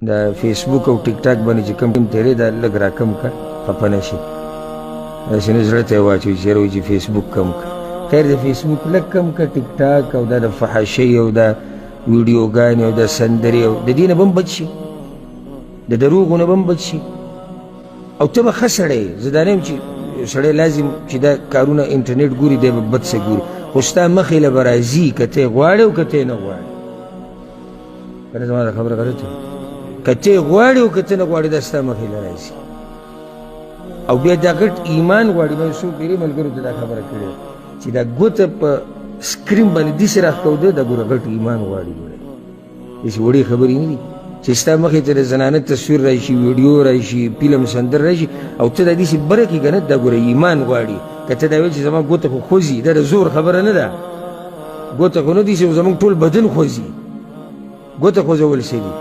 دا فیسبوک او ټیک ټاک باندې چې کم تیرې دا لږ را کم کا خفه نه شي داسې نه زړه ته یې واچوي چې یاره وایي چې فیسبوک کم کا خیر د فیسبوک لږ کم کا ټیک ټاک او دا د فحاشۍ او دا ویډیوګانې او دا سندرې او د دې نه به هم بچ شي د دروغو نه به هم بچ شي او ته به ښه سړی یې زه دا نه یم چې سړی لازم چې دا کارونه انټرنیټ ګوري دی به بد څه ګوري خو ستا مخې له به راځي که ته یې غواړې او که ته یې نه غواړې کنه زما دا خبره غلطه که ته یې غواړې او که ته نه غواړې دا ستا مخې له راځي او بیا دا غټ ایمان غواړي ما څو ډېرې ملګرو ته دا خبره کړې چې دا ګوته په سکرین باندې داسې راښکوده دا ګوره غټ ایمان غواړي ګوره داسې وړې خبرې نه دي چې ستا مخې ته د زنانه تصویر راشي ویډیو راشي فلم سندر راشي او ته دا داسې بره کړې که نه دا ګوره ایمان غواړي که ته دا ویل چې زما ګوته خو خوځي دا د زور خبره نه ده ګوته خو نه دي چې زموږ ټول بدن خوځي ګوته خوځول څه دي